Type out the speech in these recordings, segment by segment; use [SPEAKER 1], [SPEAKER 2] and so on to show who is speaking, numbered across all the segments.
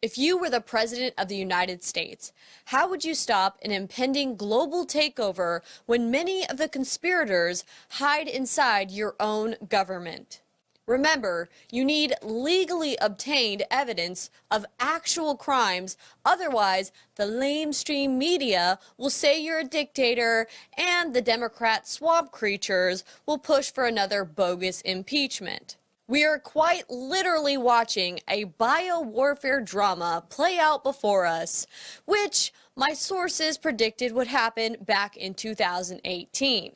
[SPEAKER 1] If you were the President of the United States, how would you stop an impending global takeover when many of the conspirators hide inside your own government? Remember, you need legally obtained evidence of actual crimes, otherwise the lamestream media will say you're a dictator and the Democrat swamp creatures will push for another bogus impeachment. We are quite literally watching a bio-warfare drama play out before us, which my sources predicted would happen back in 2018.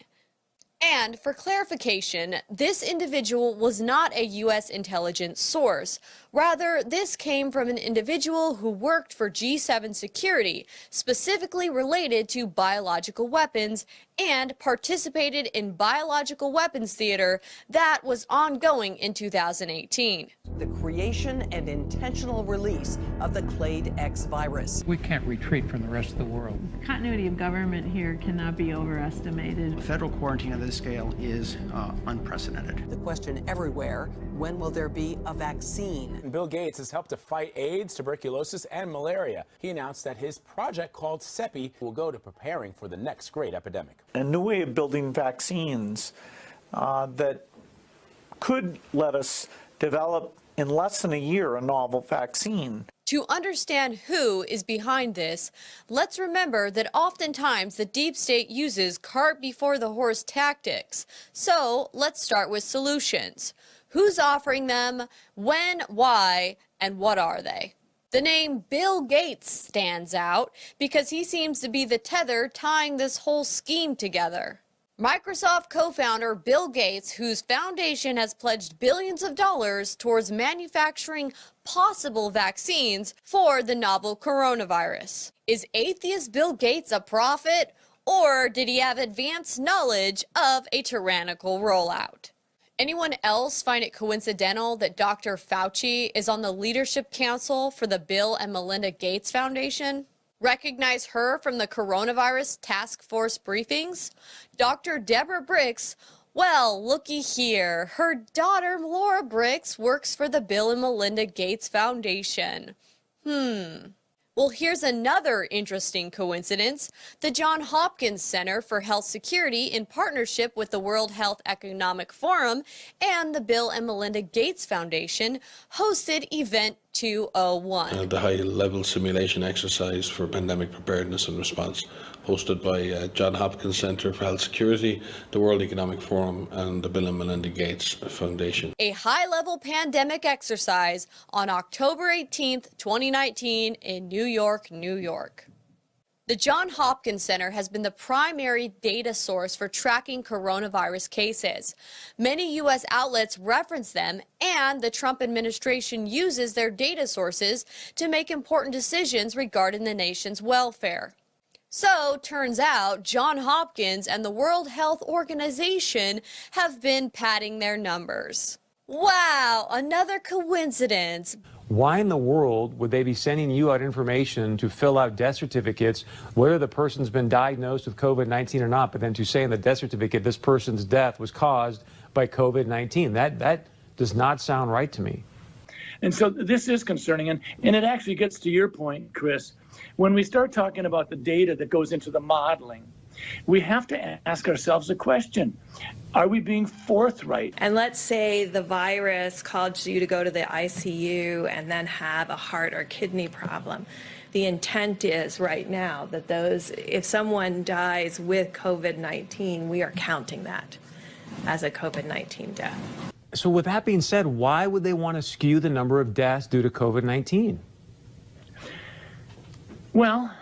[SPEAKER 1] And for clarification, this individual was not a U.S. intelligence source. Rather, this came from an individual who worked for G7 security, specifically related to biological weapons, and participated in biological weapons theater that was ongoing in 2018.
[SPEAKER 2] The creation and intentional release of the Clade X virus.
[SPEAKER 3] We can't retreat from the rest of the world.
[SPEAKER 4] The continuity of government here cannot be overestimated.
[SPEAKER 5] Federal quarantine of this scale is unprecedented.
[SPEAKER 2] The question everywhere, when will there be a vaccine?
[SPEAKER 6] Bill Gates has helped to fight AIDS, tuberculosis, and malaria. He announced that his project called CEPI will go to preparing for the next great epidemic.
[SPEAKER 7] A new way of building vaccines that could let us develop in less than a year a novel vaccine.
[SPEAKER 1] To understand who is behind this, let's remember that oftentimes the deep state uses cart before the horse tactics. So let's start with solutions. Who's offering them, when, why, and what are they? The name Bill Gates stands out because he seems to be the tether tying this whole scheme together. Microsoft co-founder Bill Gates, whose foundation has pledged billions of dollars towards manufacturing possible vaccines for the novel coronavirus. Is atheist Bill Gates a prophet, or did he have advanced knowledge of a tyrannical rollout? Anyone else find it coincidental that Dr. Fauci is on the leadership council for the Bill and Melinda Gates Foundation? Recognize her from the coronavirus task force briefings? Dr. Deborah Birx, well, looky here. Her daughter, Laura Birx, works for the Bill and Melinda Gates Foundation. Well, here's another interesting coincidence. The Johns Hopkins Center for Health Security, in partnership with the World Health Economic Forum and the Bill and Melinda Gates Foundation, hosted Event 201.
[SPEAKER 8] The high-level simulation exercise for pandemic preparedness and response, hosted by Johns Hopkins Center for Health Security, the World Economic Forum, and the Bill and Melinda Gates Foundation.
[SPEAKER 1] A high-level pandemic exercise on October 18th, 2019 in New York, New York. The Johns Hopkins Center has been the primary data source for tracking coronavirus cases. Many U.S. outlets reference them, and the Trump administration uses their data sources to make important decisions regarding the nation's welfare. So, turns out, Johns Hopkins and the World Health Organization have been padding their numbers. Wow, another coincidence.
[SPEAKER 9] Why in the world would they be sending you out information to fill out death certificates, whether the person's been diagnosed with COVID-19 or not, but then to say in the death certificate this person's death was caused by COVID-19? That does not sound right to me.
[SPEAKER 3] And so this is concerning, and it actually gets to your point, Chris. When we start talking about the data that goes into the modeling, we have to ask ourselves a question. Are we being forthright?
[SPEAKER 10] And let's say the virus caused you to go to the ICU and then have a heart or kidney problem. The intent is right now that if someone dies with COVID-19, we are counting that as a COVID-19 death.
[SPEAKER 9] So with that being said, why would they want to skew the number of deaths due to COVID-19?
[SPEAKER 3] Well,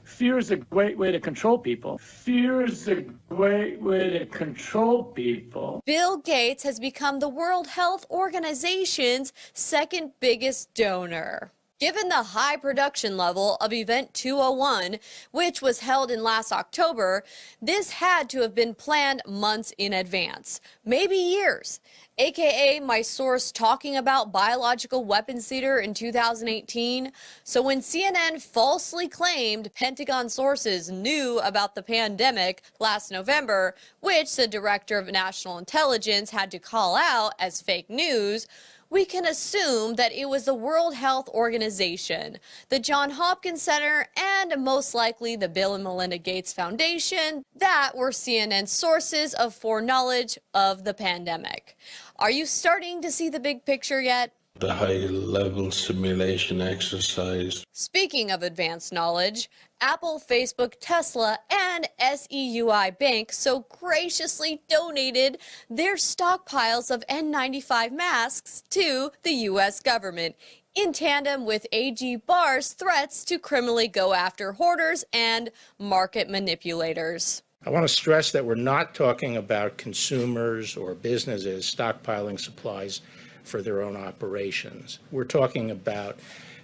[SPEAKER 3] fear is a great way to control people. Fear is a great way to control people.
[SPEAKER 1] Bill Gates has become the World Health Organization's second biggest donor. Given the high production level of Event 201, which was held in last October, this had to have been planned months in advance, maybe years. AKA my source talking about biological weapons theater in 2018. So when CNN falsely claimed Pentagon sources knew about the pandemic last November, which the Director of National Intelligence had to call out as fake news, we can assume that it was the World Health Organization, the Johns Hopkins Center, and most likely the Bill and Melinda Gates Foundation that were CNN's sources of foreknowledge of the pandemic. Are you starting to see the big picture yet?
[SPEAKER 8] The high-level simulation exercise.
[SPEAKER 1] Speaking of advanced knowledge, Apple, Facebook, Tesla, and Sveznajući Bank so graciously donated their stockpiles of N95 masks to the U.S. government, in tandem with AG Barr's threats to criminally go after hoarders and market manipulators.
[SPEAKER 11] I want to stress that we're not talking about consumers or businesses stockpiling supplies for their own operations. We're talking about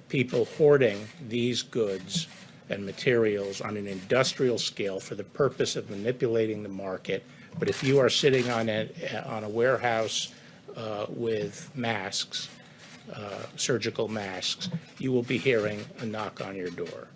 [SPEAKER 11] people hoarding these goods and materials on an industrial scale for the purpose of manipulating the market. But if you are sitting on a warehouse with masks, surgical masks, you will be hearing a knock on your door.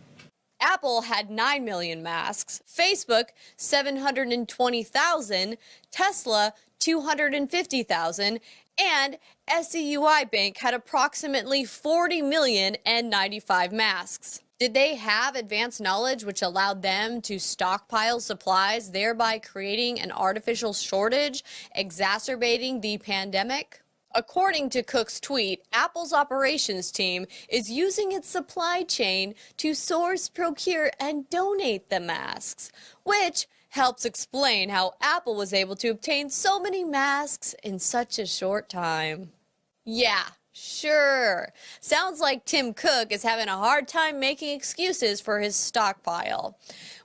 [SPEAKER 1] Apple had 9 million masks, Facebook 720,000, Tesla 250,000, and Sveznajući Bank had approximately 40 million N95 masks. Did they have advanced knowledge which allowed them to stockpile supplies, thereby creating an artificial shortage, exacerbating the pandemic? According to Cook's tweet, Apple's operations team is using its supply chain to source, procure, and donate the masks, which helps explain how Apple was able to obtain so many masks in such a short time. Yeah, sure. Sounds like Tim Cook is having a hard time making excuses for his stockpile.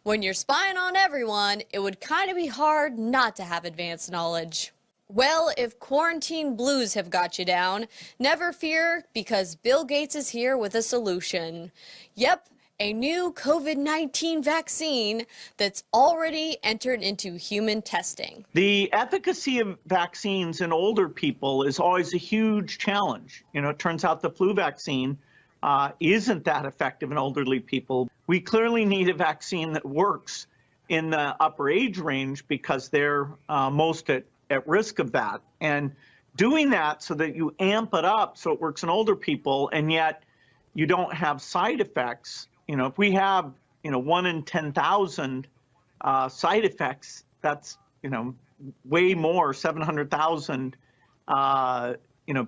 [SPEAKER 1] When you're spying on everyone, it would kind of be hard not to have advanced knowledge. Well, if quarantine blues have got you down, never fear, because Bill Gates is here with a solution. Yep, a new COVID-19 vaccine that's already entered into human testing.
[SPEAKER 7] The efficacy of vaccines in older people is always a huge challenge. You know, it turns out the flu vaccine isn't that effective in elderly people. We clearly need a vaccine that works in the upper age range because they're most at risk of that. And doing that so that you amp it up so it works in older people and yet you don't have side effects. You know, if we have, 1 in 10,000 side effects, that's, way more, 700,000,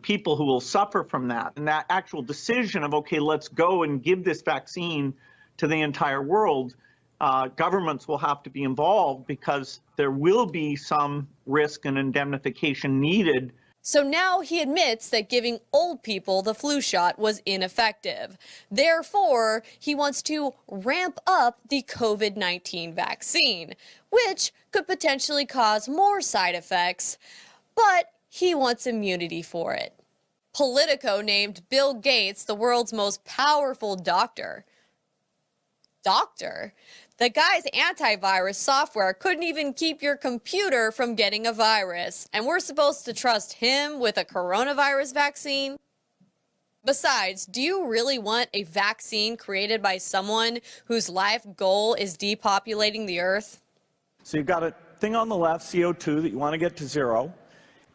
[SPEAKER 7] people who will suffer from that. And that actual decision of, okay, let's go and give this vaccine to the entire world, governments will have to be involved because there will be some risk and indemnification needed.
[SPEAKER 1] So now he admits that giving old people the flu shot was ineffective. Therefore, he wants to ramp up the COVID-19 vaccine, which could potentially cause more side effects, but he wants immunity for it. Politico named Bill Gates the world's most powerful doctor. The guy's antivirus software couldn't even keep your computer from getting a virus, and we're supposed to trust him with a coronavirus vaccine? Besides, do you really want a vaccine created by someone whose life goal is depopulating the Earth?
[SPEAKER 7] So you've got a thing on the left, CO2, that you want to get to zero,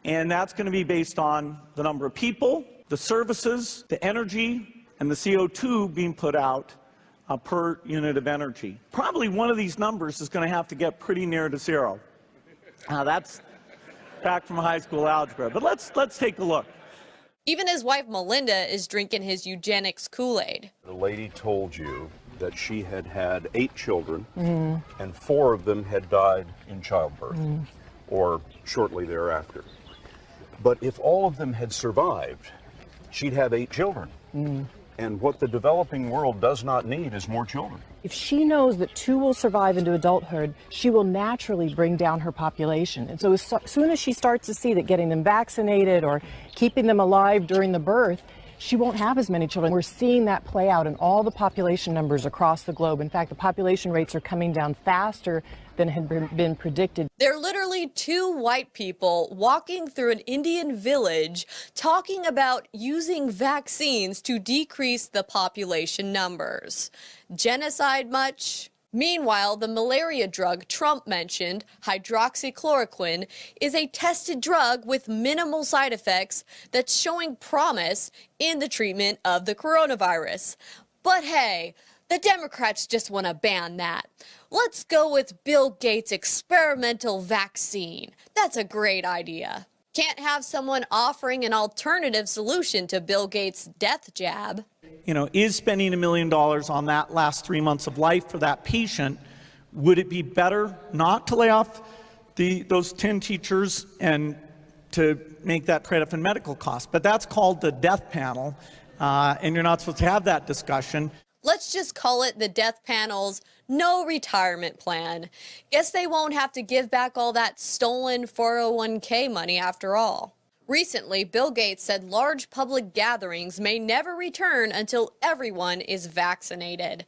[SPEAKER 7] and that's going to be based on the number of people, the services, the energy, and the CO2 being put out per unit of energy. Probably one of these numbers is going to have to get pretty near to zero. That's back from high school algebra, but let's take a look.
[SPEAKER 1] Even his wife Melinda is drinking his eugenics Kool-Aid.
[SPEAKER 12] The lady told you that she had had 8 children, and 4 of them had died in childbirth or shortly thereafter. But if all of them had survived, she'd have 8 children. And what the developing world does not need is more children.
[SPEAKER 13] If she knows that 2 will survive into adulthood, she will naturally bring down her population. And so as soon as she starts to see that getting them vaccinated or keeping them alive during the birth, she won't have as many children. We're seeing that play out in all the population numbers across the globe. In fact, the population rates are coming down faster than had been predicted.
[SPEAKER 1] They're literally 2 white people walking through an Indian village talking about using vaccines to decrease the population numbers. Genocide much? Meanwhile, the malaria drug Trump mentioned, hydroxychloroquine, is a tested drug with minimal side effects that's showing promise in the treatment of the coronavirus. But hey, the Democrats just want to ban that. Let's go with Bill Gates' experimental vaccine. That's a great idea. Can't have someone offering an alternative solution to Bill Gates' death jab.
[SPEAKER 7] You know, is spending $1 million on that last 3 months of life for that patient, would it be better not to lay off those 10 teachers and to make that trade-off in medical costs? But that's called the death panel, and you're not supposed to have that discussion.
[SPEAKER 1] Let's just call it the death panel's no retirement plan. Guess they won't have to give back all that stolen 401k money after all. Recently, Bill Gates said large public gatherings may never return until everyone is vaccinated,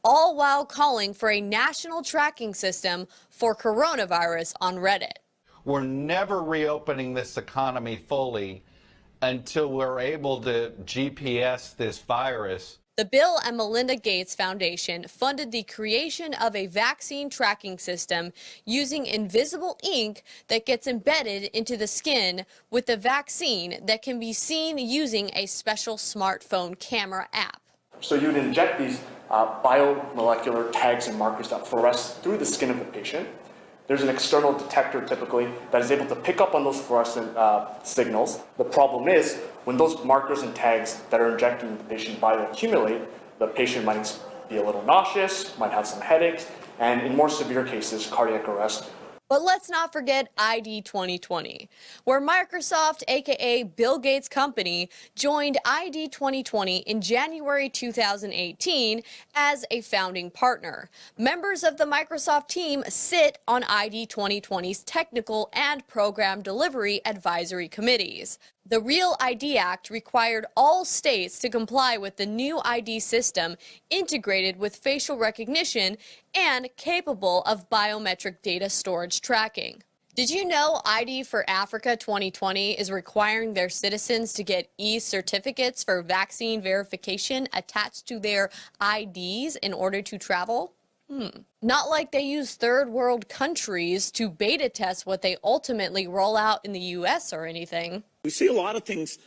[SPEAKER 1] all while calling for a national tracking system for coronavirus on Reddit.
[SPEAKER 14] We're never reopening this economy fully until we're able to GPS this virus.
[SPEAKER 1] The Bill and Melinda Gates Foundation funded the creation of a vaccine tracking system using invisible ink that gets embedded into the skin with the vaccine that can be seen using a special smartphone camera app.
[SPEAKER 15] So you'd inject these biomolecular tags and markers that fluoresce through the skin of the patient. There's an external detector typically that is able to pick up on those fluorescent signals. The problem is when those markers and tags that are injected into the patient bioaccumulate, the patient might be a little nauseous, might have some headaches, and in more severe cases, cardiac arrest.
[SPEAKER 1] But let's not forget ID 2020, where Microsoft, aka Bill Gates' company, joined ID 2020 in January 2018 as a founding partner. Members of the Microsoft team sit on ID 2020's technical and program delivery advisory committees. The Real ID Act required all states to comply with the new ID system integrated with facial recognition and capable of biometric data storage tracking. Did you know ID for Africa 2020 is requiring their citizens to get e-certificates for vaccine verification attached to their IDs in order to travel? Not like they use third world countries to beta test what they ultimately roll out in the US or anything.
[SPEAKER 7] We see a lot of things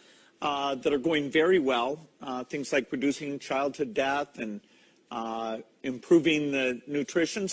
[SPEAKER 7] that are going very well, things like reducing childhood death and improving the nutrition.